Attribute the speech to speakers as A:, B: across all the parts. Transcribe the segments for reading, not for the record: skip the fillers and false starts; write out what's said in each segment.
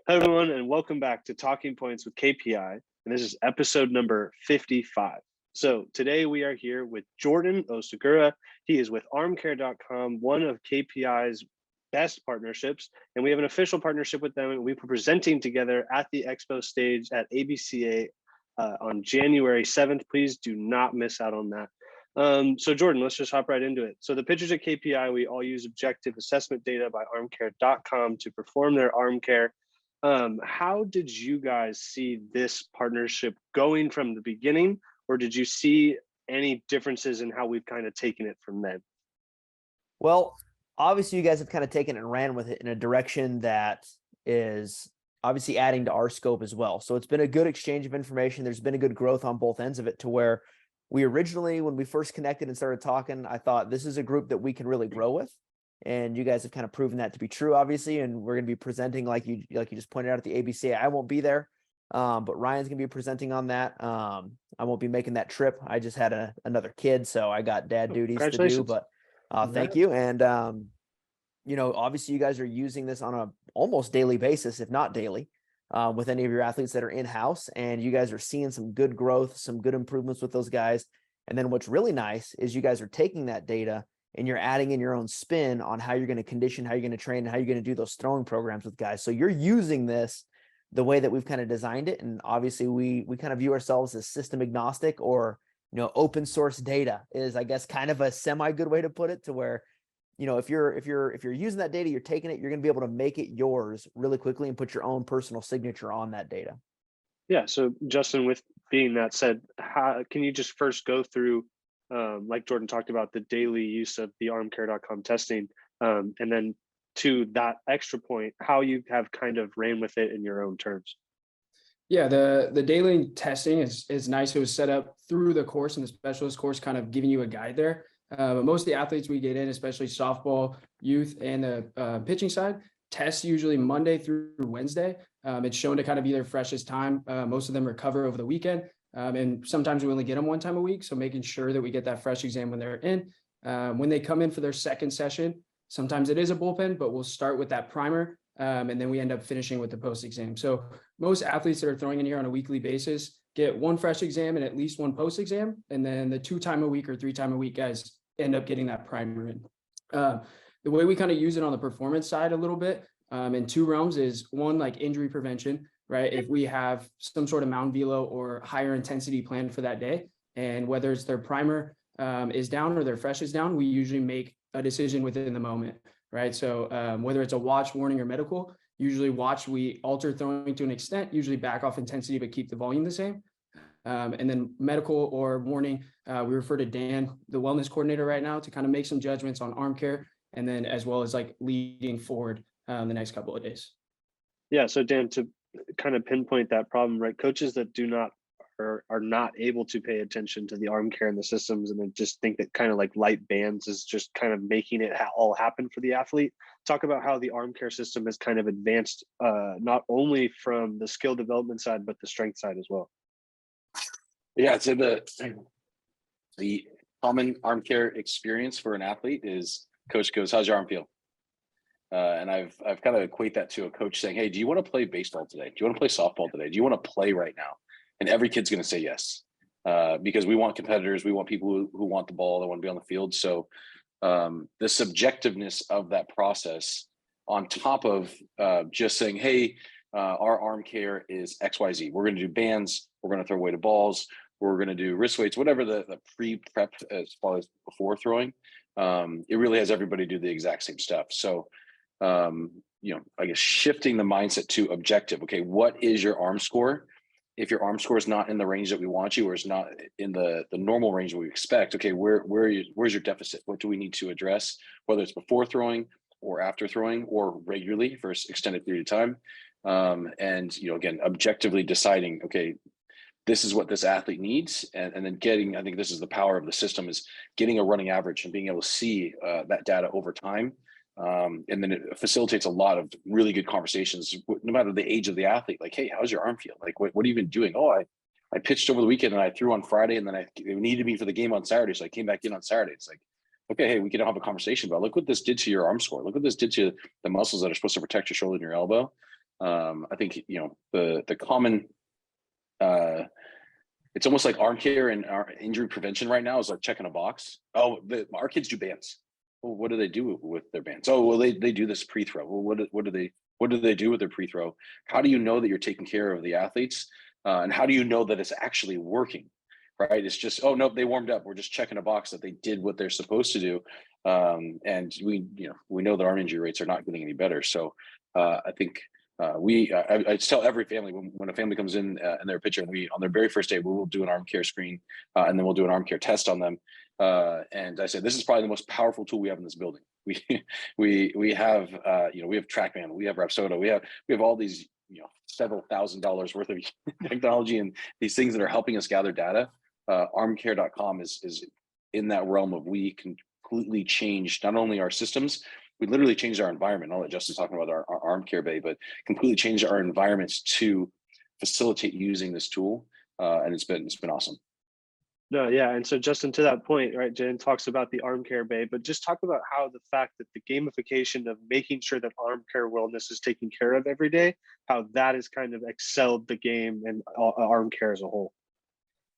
A: Hello, everyone, and welcome back to Talking Points with KPI. And this is episode number 55. So today we are here with Jordan Osagura. He is with armcare.com, one of KPI's best partnerships. And we have an official partnership with them. And we'll be presenting together at the expo stage at ABCA on January 7th. Please do not miss out on that. So Jordan, let's just hop right into it. So the pitchers at KPI, we all use objective assessment data by armcare.com to perform their arm care. How did you guys see this partnership going from the beginning, or did you see any differences in how we've kind of taken it from then?
B: Well, obviously you guys have kind of taken it and ran with it in a direction that is obviously adding to our scope as well. So it's been a good exchange of information. There's been a good growth on both ends of it, to where we originally, when we first connected and started talking, I thought this is a group that we can really grow with. And you guys have kind of proven that to be true, obviously. And we're going to be presenting, like you just pointed out, at the ABCA. I won't be there, but Ryan's going to be presenting on that. I won't be making that trip. I just had another kid, so I got dad duties to do. But thank you. And obviously you guys are using this on a almost daily basis, if not daily, with any of your athletes that are in-house. And you guys are seeing some good growth, some good improvements with those guys. And then what's really nice is you guys are taking that data and you're adding in your own spin on how you're going to condition, how you're going to train, and how you're going to do those throwing programs with guys. So you're using this the way that we've kind of designed it. And obviously we kind of view ourselves as system agnostic, or, open source data is, I guess, kind of a semi good way to put it, to where, if you're using that data, you're taking it, you're going to be able to make it yours really quickly and put your own personal signature on that data.
A: Yeah. So Justin, with being that said, how can you just first go through, like Jordan talked about, the daily use of the armcare.com testing, and then to that extra point, how you have kind of ran with it in your own terms?
C: Yeah, the daily testing is nice. It was set up through the course and the specialist course, kind of giving you a guide there. But most of the athletes we get in, especially softball, youth, and the pitching side, tests usually Monday through Wednesday. It's shown to kind of be their freshest time. Most of them recover over the weekend. And sometimes we only get them one time a week. So making sure that we get that fresh exam when they're in. When they come in for their second session, sometimes it is a bullpen, but we'll start with that primer. And then we end up finishing with the post exam. So most athletes that are throwing in here on a weekly basis get one fresh exam and at least one post exam. And then the 2 time a week or 3 time a week guys end up getting that primer in. The way we kind of use it on the performance side a little bit in 2 realms is, one, like injury prevention, right? If we have some sort of mound velo or higher intensity planned for that day, and whether it's their primer is down or their fresh is down, we usually make a decision within the moment, right? So whether it's a watch, warning, or medical, usually watch, we alter throwing to an extent, usually back off intensity, but keep the volume the same. And then medical or warning, we refer to Dan, the wellness coordinator right now, to kind of make some judgments on arm care, and then as well as like leading forward the next couple of days.
A: Yeah. So Dan, to kind of pinpoint that problem, right? Coaches that are not able to pay attention to the arm care and the systems, and then just think that kind of like light bands is just kind of making it all happen for the athlete. Talk about how the arm care system has kind of advanced, not only from the skill development side, but the strength side as well.
D: Yeah, I'd say the common arm care experience for an athlete is coach goes, "How's your arm feel?" And I've kind of equate that to a coach saying, "Hey, do you want to play baseball today? Do you want to play softball today? Do you want to play right now?" And every kid's going to say yes, because we want competitors, we want people who want the ball, they want to be on the field. So the subjectiveness of that process, on top of just saying, "Hey, our arm care is XYZ. We're going to do bands. We're going to throw weighted balls. We're going to do wrist weights," whatever the pre-prep as far as before throwing. It really has everybody do the exact same stuff. So, I guess shifting the mindset to objective. Okay, what is your arm score? If your arm score is not in the range that we want you, or is not in the normal range that we expect, okay, where's your deficit? What do we need to address? Whether it's before throwing or after throwing or regularly for an extended period of time. And again, objectively deciding, okay, this is what this athlete needs, and then getting, I think this is the power of the system, is getting a running average and being able to see that data over time. And then it facilitates a lot of really good conversations, no matter the age of the athlete. Like, "Hey, how's your arm feel? Like, what have you been doing?" "Oh, I pitched over the weekend and I threw on Friday, and then it needed me for the game on Saturday, so I came back in on Saturday." It's like, okay, hey, we can have a conversation about, look what this did to your arm score. Look what this did to the muscles that are supposed to protect your shoulder and your elbow. I think, the common, it's almost like arm care and our injury prevention right now is like checking a box. Oh, our kids do bands. Well, what do they do with their bands? Oh, well, they do this pre-throw. Well, what do they do with their pre-throw? How do you know that you're taking care of the athletes? And how do you know that it's actually working? Right? It's just, oh no, they warmed up. We're just checking a box that they did what they're supposed to do. And we know that arm injury rates are not getting any better. So I think I tell every family when a family comes in and they're a pitcher, and we on their very first day we will do an arm care screen, and then we'll do an arm care test on them. And I said this is probably the most powerful tool we have in this building. We have we have TrackMan, we have Rapsodo, we have all these several $1,000s worth of technology and these things that are helping us gather data. Armcare.com is in that realm of we completely changed not only our systems, we literally changed our environment. I'll let Justin talk about our arm care bay, but completely changed our environments to facilitate using this tool. And it's been awesome.
A: No, yeah. And so Justin, to that point, right, Jen talks about the arm care bay, but just talk about how the fact that the gamification of making sure that arm care wellness is taken care of every day, how that has kind of excelled the game and arm care as a whole.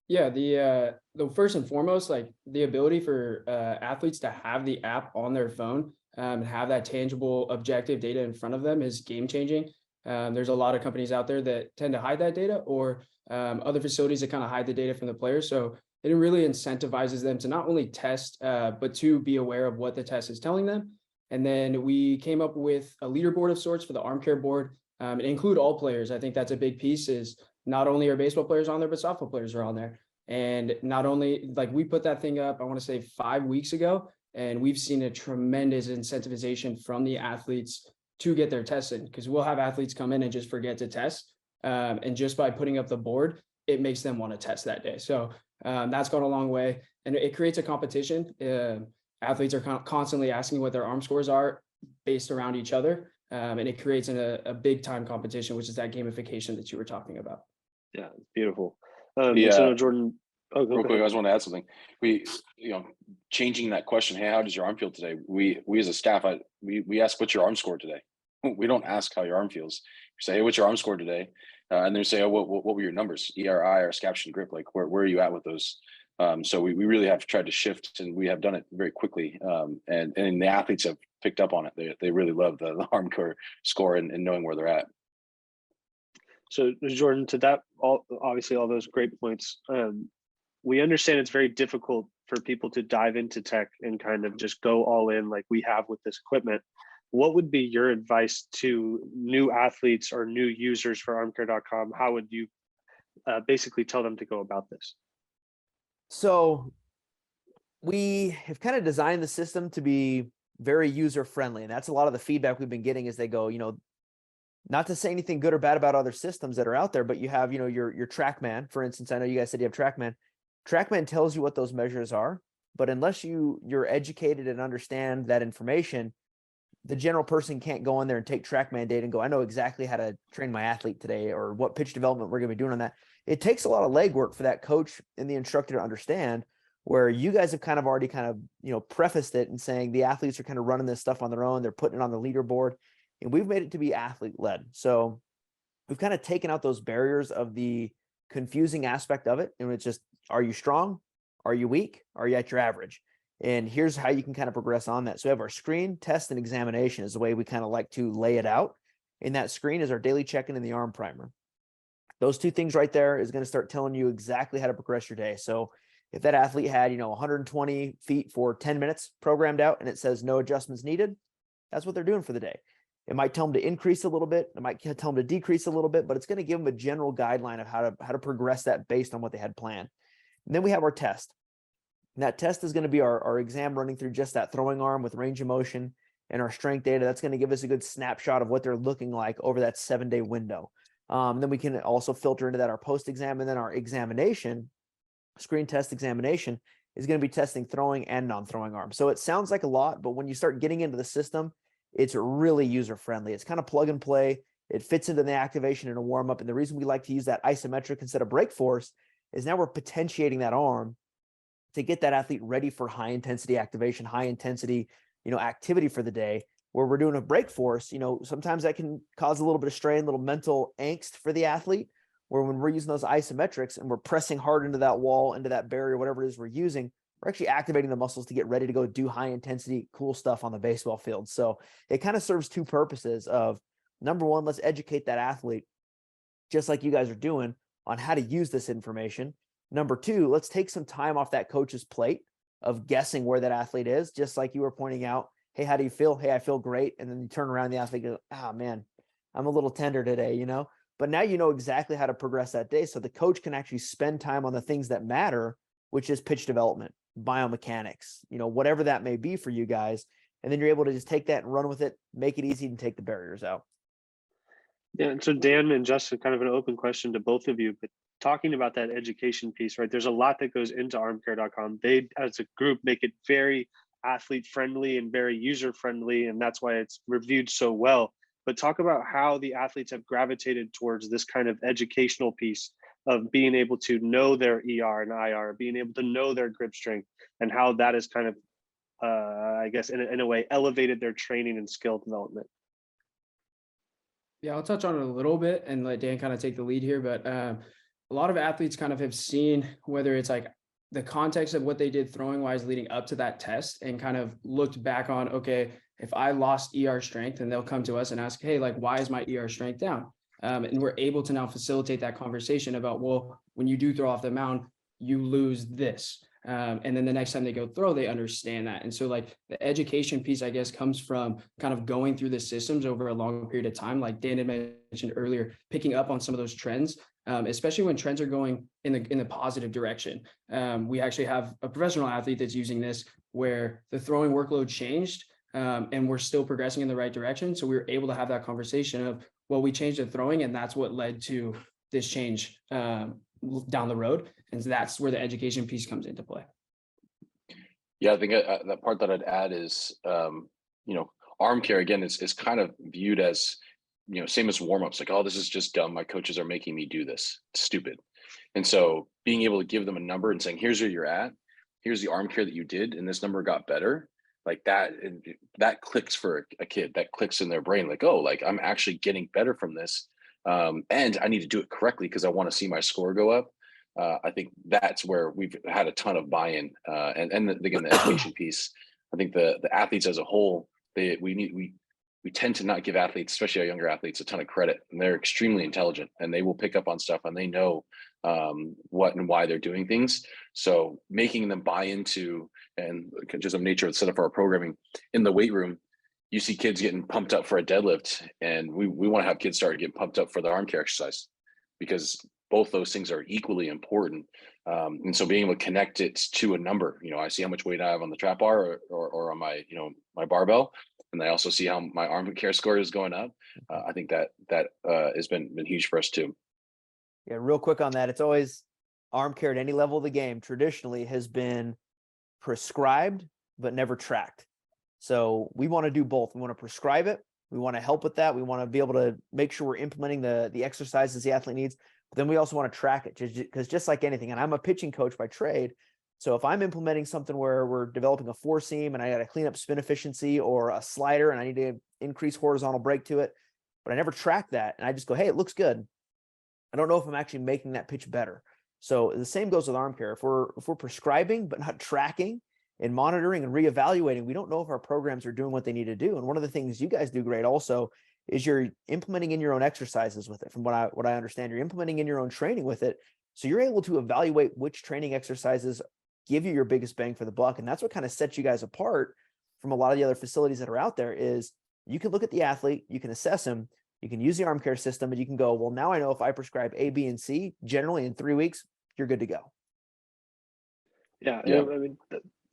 C: Yeah, the first and foremost, like the ability for athletes to have the app on their phone and have that tangible, objective data in front of them is game changing. There's a lot of companies out there that tend to hide that data, or other facilities that kind of hide the data from the players. So it really incentivizes them to not only test, but to be aware of what the test is telling them. And then we came up with a leaderboard of sorts for the arm care board, and include all players. I think that's a big piece. Is not only are baseball players on there, but softball players are on there. And not only, like, we put that thing up, I want to say 5 weeks ago, and we've seen a tremendous incentivization from the athletes to get their tested, because we'll have athletes come in and just forget to test. And just by putting up the board, it makes them want to test that day. So that's gone a long way, and it creates a competition. Athletes are constantly asking what their arm scores are based around each other. And it creates a big time competition, which is that gamification that you were talking about.
A: Yeah, it's beautiful.
D: Yeah.
A: So Jordan,
D: real quick, I just want to add something. We, changing that question, hey, how does your arm feel today? We as a staff, we ask, what's your arm score today? We don't ask how your arm feels. We say, hey, what's your arm score today? And then say, oh, what were your numbers? ERI or scaption grip? Like, where are you at with those? So we really have tried to shift, and we have done it very quickly. And the athletes have picked up on it. They really love the arm core score and knowing where they're at.
A: So Jordan, to that, obviously all those great points. We understand it's very difficult for people to dive into tech and kind of just go all in like we have with this equipment. What would be your advice to new athletes or new users for armcare.com? How would you basically tell them to go about this?
B: So we have kind of designed the system to be very user friendly, and that's a lot of the feedback we've been getting as they go, not to say anything good or bad about other systems that are out there, but you have, your TrackMan, for instance. I know you guys said you have TrackMan. TrackMan tells you what those measures are, but unless you're educated and understand that information, the general person can't go in there and take TrackMan data and go, I know exactly how to train my athlete today or what pitch development we're going to be doing on that. It takes a lot of legwork for that coach and the instructor to understand, where you guys have kind of already prefaced it and saying the athletes are kind of running this stuff on their own. They're putting it on the leaderboard, and we've made it to be athlete led. So we've kind of taken out those barriers of the confusing aspect of it. And it's just, are you strong? Are you weak? Are you at your average? And here's how you can kind of progress on that. So we have our screen, test, and examination is the way we kind of like to lay it out. In that screen is our daily check-in and the arm primer. Those two things right there is going to start telling you exactly how to progress your day. So if that athlete had, 120 feet for 10 minutes programmed out and it says no adjustments needed, that's what they're doing for the day. It might tell them to increase a little bit. It might tell them to decrease a little bit, but it's going to give them a general guideline of how to progress that based on what they had planned. And then we have our test. And that test is going to be our exam running through just that throwing arm with range of motion and our strength data. That's going to give us a good snapshot of what they're looking like over that 7-day window. Then we can also filter into that our post-exam, and then our examination, screen test examination, is going to be testing throwing and non-throwing arm. So it sounds like a lot, but when you start getting into the system, it's really user-friendly. It's kind of plug and play. It fits into the activation and a warm-up. And the reason we like to use that isometric instead of brake force is now we're potentiating that arm to get that athlete ready for high intensity activation, high intensity, activity for the day. where we're doing a break force, sometimes that can cause a little bit of strain, a little mental angst for the athlete, where when we're using those isometrics and we're pressing hard into that wall, into that barrier, whatever it is we're using, we're actually activating the muscles to get ready to go do high intensity, cool stuff on the baseball field. So it kind of serves two purposes of, number one, let's educate that athlete, just like you guys are doing, on how to use this information. Number two, let's take some time off that coach's plate of guessing where that athlete is, just like you were pointing out. Hey, how do you feel? Hey, I feel great. And then you turn around, the athlete goes, man, I'm a little tender today, But now you know exactly how to progress that day. So the coach can actually spend time on the things that matter, which is pitch development, biomechanics, whatever that may be for you guys. And then you're able to just take that and run with it, make it easy, and take the barriers out.
A: Yeah, and so Dan and Justin, kind of an open question to both of you, but talking about that education piece, right? There's a lot that goes into armcare.com. They, as a group, make it very athlete friendly and very user friendly, and that's why it's reviewed so well. But talk about how the athletes have gravitated towards this kind of educational piece of being able to know their ER and IR, being able to know their grip strength, and how that has kind of, I guess, in a way, elevated their training and skill development.
C: Yeah, I'll touch on it a little bit and let Dan kind of take the lead here. But a lot of athletes kind of have seen whether it's like the context of what they did throwing wise leading up to that test and kind of looked back on, okay, if I lost ER strength, and they'll come to us and ask, hey, like, why is my ER strength down? And we're able to now facilitate that conversation about, well, when you do throw off the mound, you lose this. And then the next time they go throw, they understand that. And so like the education piece, I guess, comes from kind of going through the systems over a long period of time. Like Dan had mentioned earlier, picking up on some of those trends, especially when trends are going in the positive direction. We actually have a professional athlete that's using this where the throwing workload changed, and we're still progressing in the right direction. So we were able to have that conversation of, well, we changed the throwing, and that's what led to this change down the road. And so that's where the education piece comes into play.
D: Yeah, I think that part that I'd add is, arm care again is kind of viewed as, same as warm-ups, like, oh, this is just dumb. My coaches are making me do this. It's stupid. And so being able to give them a number and saying, here's where you're at, here's the arm care that you did, and this number got better, like that clicks for a kid, that clicks in their brain, like, oh, like I'm actually getting better from this. And I need to do it correctly because I want to see my score go up. I think that's where we've had a ton of buy-in, and again, the education piece. I think the athletes as a whole, we tend to not give athletes, especially our younger athletes, a ton of credit, and they're extremely intelligent, and they will pick up on stuff, and they know what and why they're doing things. So making them buy into, and just the nature of the setup for our programming in the weight room, you see kids getting pumped up for a deadlift, and we want to have kids start getting pumped up for the arm care exercise, because both those things are equally important. And so being able to connect it to a number, I see how much weight I have on the trap bar or on my, my barbell, and I also see how my arm care score is going up. I think that has been huge for us too.
B: Yeah, real quick on that. It's always arm care at any level of the game traditionally has been prescribed, but never tracked. So we want to do both. We want to prescribe it. We want to help with that. We want to be able to make sure we're implementing the exercises the athlete needs. But then we also want to track it, because just like anything, and I'm a pitching coach by trade. So if I'm implementing something where we're developing a four seam and I got to clean up spin efficiency, or a slider and I need to increase horizontal break to it, but I never track that, and I just go, hey, it looks good, I don't know if I'm actually making that pitch better. So the same goes with arm care. If we're prescribing but not tracking and monitoring and reevaluating, we don't know if our programs are doing what they need to do. And one of the things you guys do great also is you're implementing in your own exercises with it. From what I understand, you're implementing in your own training with it. So you're able to evaluate which training exercises give you your biggest bang for the buck. And that's what kind of sets you guys apart from a lot of the other facilities that are out there. Is you can look at the athlete, you can assess him, you can use the arm care system, and you can go, well, now I know if I prescribe A, B, and C, generally in 3 weeks, you're good to go.
A: Yeah. I mean,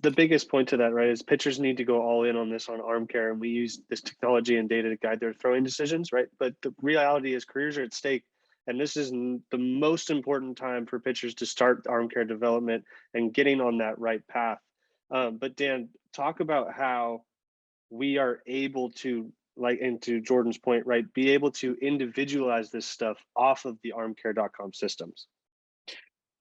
A: the biggest point to that, right, is pitchers need to go all in on this on arm care, and we use this technology and data to guide their throwing decisions, right? But the reality is careers are at stake, and this is the most important time for pitchers to start arm care development and getting on that right path. But Dan, talk about how we are able to, like, and to Jordan's point, right, be able to individualize this stuff off of the armcare.com systems.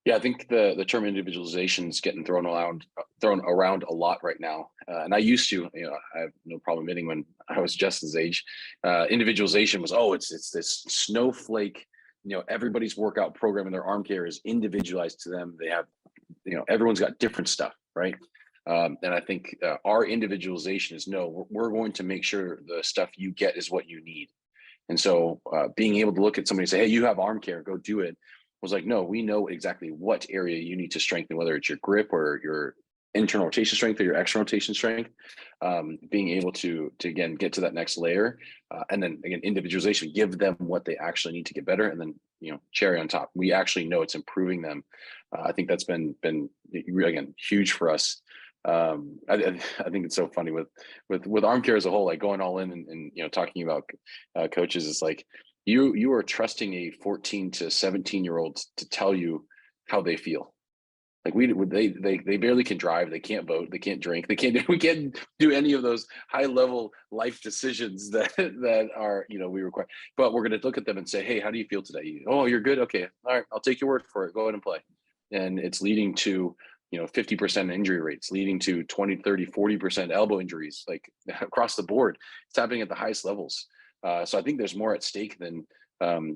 D: Yeah, I think the term individualization is getting thrown around a lot right now, And I used to, I have no problem admitting when I was Justin's age, individualization was, oh, it's this snowflake, everybody's workout program in their arm care is individualized to them. They have, everyone's got different stuff, right? And I think our individualization is, no, we're going to make sure the stuff you get is what you need. And so being able to look at somebody and say, hey, you have arm care, go do it, was like, no, we know exactly what area you need to strengthen, whether it's your grip or your internal rotation strength or your external rotation strength. Being able to again get to that next layer, and then again individualization, give them what they actually need to get better, and then cherry on top, we actually know it's improving them. I think that's been again huge for us. I think it's so funny with arm care as a whole, like going all in and talking about coaches. It's like you are trusting a 14 to 17-year-old to tell you how they feel. Like they barely can drive, they can't vote, they can't drink, we can't do any of those high level life decisions that are we require. But we're going to look at them and say, hey, how do you feel today? Oh, you're good. Okay, all right, I'll take your word for it. Go ahead and play. And it's leading to 50% injury rates, leading to 20, 30, 40% elbow injuries, like across the board. It's happening at the highest levels. So I think there's more at stake than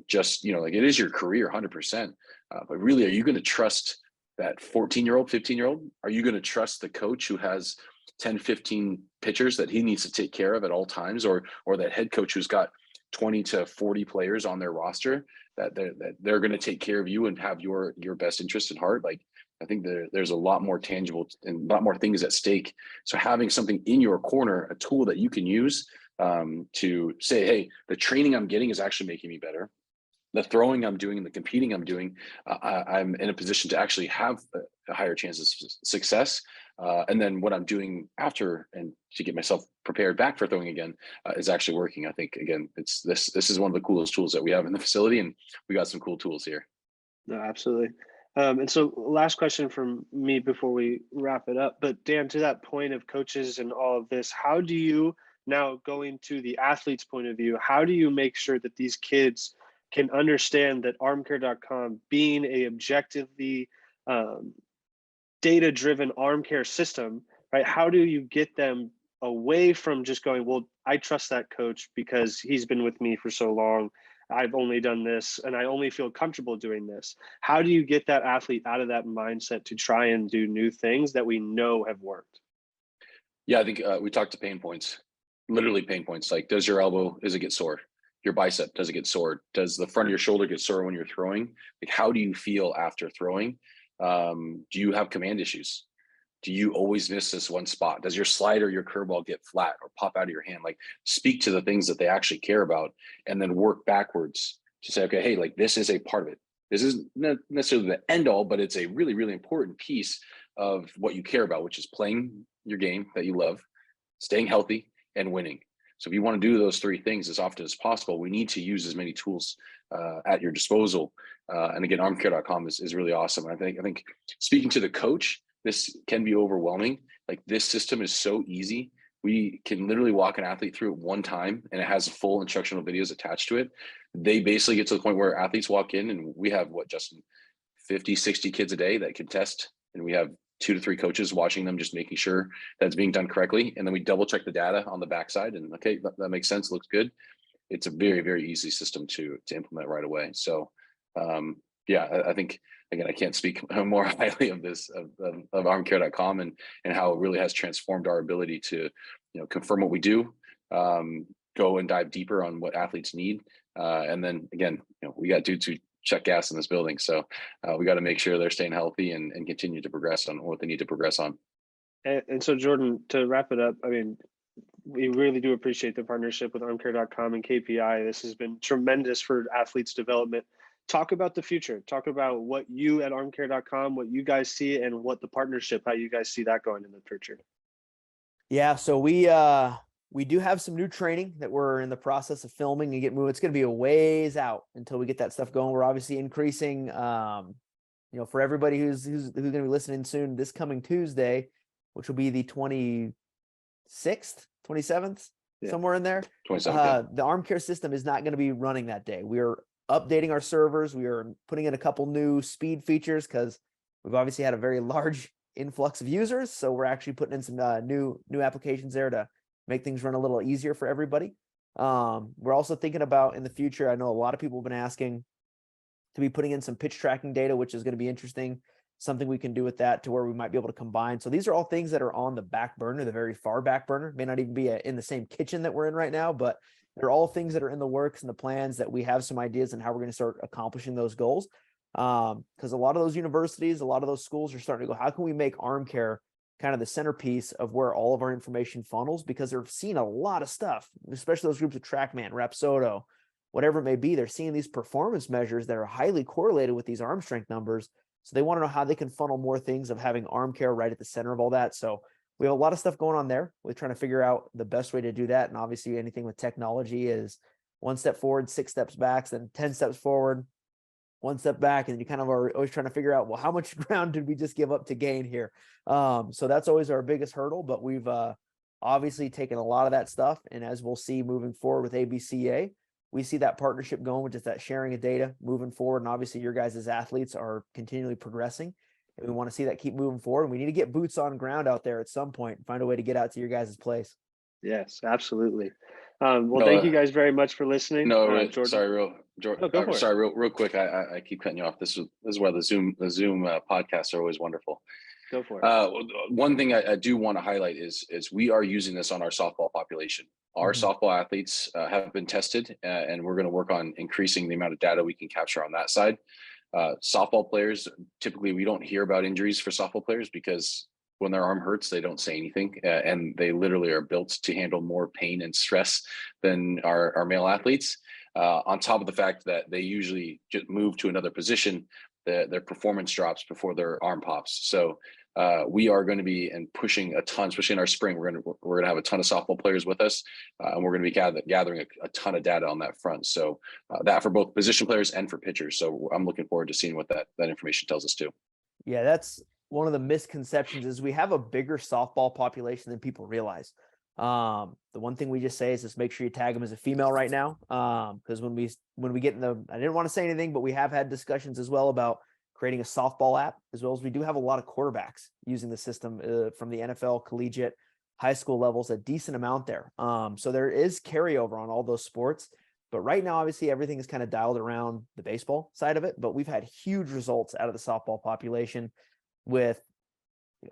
D: just like it is your career 100%. But really, are you going to trust that 14-year-old, 15-year-old? Are you going to trust the coach who has 10, 15 pitchers that he needs to take care of at all times, or that head coach who's got 20 to 40 players on their roster that they're going to take care of you and have your best interest at heart? Like, I think there's a lot more tangible and a lot more things at stake. So having something in your corner, a tool that you can use to say, hey, the training I'm getting is actually making me better. The throwing I'm doing and the competing I'm doing, I'm in a position to actually have a higher chance of success. And then what I'm doing after and to get myself prepared back for throwing again is actually working. I think, again, this is one of the coolest tools that we have in the facility, and we got some cool tools here.
A: No, absolutely. And so last question from me before we wrap it up, but Dan, to that point of coaches and all of this, how do you, now going to the athlete's point of view, how do you make sure that these kids can understand that armcare.com, being a objectively data-driven arm care system, right? How do you get them away from just going, well, I trust that coach because he's been with me for so long, I've only done this and I only feel comfortable doing this? How do you get that athlete out of that mindset to try and do new things that we know have worked?
D: Yeah, I think we talked to pain points, literally pain points. Like, does your elbow, does it get sore? Your bicep, does it get sore? Does the front of your shoulder get sore when you're throwing? Like, how do you feel after throwing? Do you have command issues? Do you always miss this one spot? Does your slider, your curveball get flat or pop out of your hand? Like, speak to the things that they actually care about, and then work backwards to say, okay, hey, like, this is a part of it. This isn't necessarily the end all, but it's a really, really important piece of what you care about, which is playing your game that you love, staying healthy, and winning. So if you want to do those three things as often as possible, we need to use as many tools at your disposal. And again, armcare.com is really awesome. I think speaking to the coach, this can be overwhelming. Like, this system is so easy. We can literally walk an athlete through it one time, and it has full instructional videos attached to it. They basically get to the point where athletes walk in, and we have, what, Justin, 50, 60 kids a day that can test. And we have 2 to 3 coaches watching them, just making sure that's being done correctly. And then we double check the data on the backside, and okay, that makes sense, looks good. It's a very, very easy system to implement right away. So yeah, I think, again, I can't speak more highly of this, of armcare.com and how it really has transformed our ability to, confirm what we do, go and dive deeper on what athletes need. And then again, we got dudes who check gas in this building. So we got to make sure they're staying healthy and continue to progress on what they need to progress on.
A: And so, Jordan, to wrap it up, I mean, we really do appreciate the partnership with armcare.com and KPI. This has been tremendous for athletes' development. Talk about the future. Talk about what you at armcare.com, what you guys see, and what the partnership, how you guys see that going in the future.
B: Yeah, so we do have some new training that we're in the process of filming and get moving. It's going to be a ways out until we get that stuff going. We're obviously increasing, for everybody who's going to be listening soon, this coming Tuesday, which will be the 26th, 27th, somewhere in there.
D: 27th.
B: The arm care system is not going to be running that day. We are updating our servers. We are putting in a couple new speed features because we've obviously had a very large influx of users. So we're actually putting in some new applications there to make things run a little easier for everybody. We're also thinking about in the future, I know a lot of people have been asking to be putting in some pitch tracking data, which is going to be interesting. Something we can do with that to where we might be able to combine. So these are all things that are on the back burner, the very far back burner. May not even be in the same kitchen that we're in right now, but they're all things that are in the works and the plans that we have some ideas on how we're going to start accomplishing those goals. Because a lot of those universities, a lot of those schools are starting to go, how can we make arm care kind of the centerpiece of where all of our information funnels? Because they're seeing a lot of stuff, especially those groups of TrackMan, Rapsodo, whatever it may be. They're seeing these performance measures that are highly correlated with these arm strength numbers. So they want to know how they can funnel more things of having arm care right at the center of all that. So we have a lot of stuff going on there. We're trying to figure out the best way to do that. And obviously anything with technology is 1 step forward, 6 steps back, then 10 steps forward, 1 step back. And you kind of are always trying to figure out, well, how much ground did we just give up to gain here? So that's always our biggest hurdle, but we've obviously taken a lot of that stuff. And as we'll see moving forward with ABCA, we see that partnership going with just that sharing of data moving forward. And obviously your guys as athletes are continually progressing and we want to see that keep moving forward. And we need to get boots on ground out there at some point and find a way to get out to your guys' place.
A: Yes, absolutely. Well, thank you guys very much for listening.
D: Jordan.
A: Sorry,
D: real quick. I keep cutting you off. This is why the Zoom podcasts are always wonderful.
A: Go for it.
D: One thing I do want to highlight is we are using this on our softball population. Our softball athletes have been tested, and we're going to work on increasing the amount of data we can capture on that side. Softball players, typically we don't hear about injuries for softball players because when their arm hurts, they don't say anything, and they literally are built to handle more pain and stress than our male athletes. On top of the fact that they usually just move to another position, their performance drops before their arm pops. So we are going to be pushing a ton, especially in our spring. We're going to have a ton of softball players with us, and we're going to be gathering a ton of data on that front. So that for both position players and for pitchers. So I'm looking forward to seeing what that information tells us too.
B: Yeah, that's one of the misconceptions is we have a bigger softball population than people realize. The one thing we just say is just make sure you tag them as a female right now. Because when we get in I didn't want to say anything, but we have had discussions as well about creating a softball app, as well as we do have a lot of quarterbacks using the system from the NFL, collegiate, high school levels, a decent amount there. So there is carryover on all those sports. But right now, obviously, everything is kind of dialed around the baseball side of it. But we've had huge results out of the softball population with,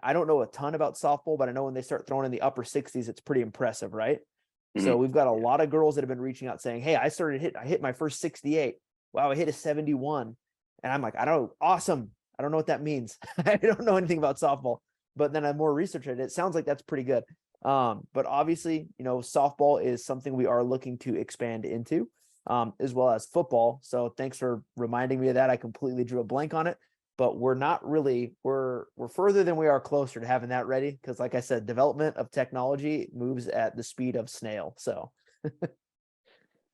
B: I don't know a ton about softball, but I know when they start throwing in the upper 60s, it's pretty impressive, right? Mm-hmm. So we've got a lot of girls that have been reaching out saying, hey, I hit my first 68. Wow, I hit a 71. And I'm like, awesome. I don't know what that means. I don't know anything about softball, but then I more researched it. It sounds like that's pretty good. But obviously, softball is something we are looking to expand into, as well as football. So thanks for reminding me of that. I completely drew a blank on it, but we're further than we are closer to having that ready. Cause like I said, development of technology moves at the speed of snail. So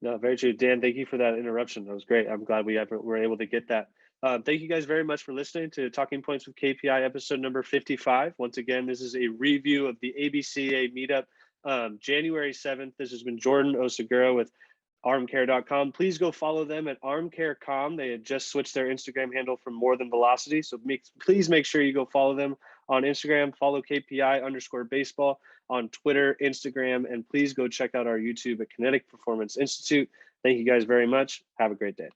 A: no, very true. Dan, thank you for that interruption. That was great. I'm glad we were able to get that. Thank you guys very much for listening to Talking Points with KPI episode number 55. Once again, this is a review of the ABCA meetup, January 7th. This has been Jordan Osagura with armcare.com. Please go follow them at armcare.com. They had just switched their Instagram handle from More Than Velocity. So please make sure you go follow them on Instagram, follow KPI_baseball on Twitter, Instagram, and please go check out our YouTube at Kinetic Performance Institute. Thank you guys very much. Have a great day.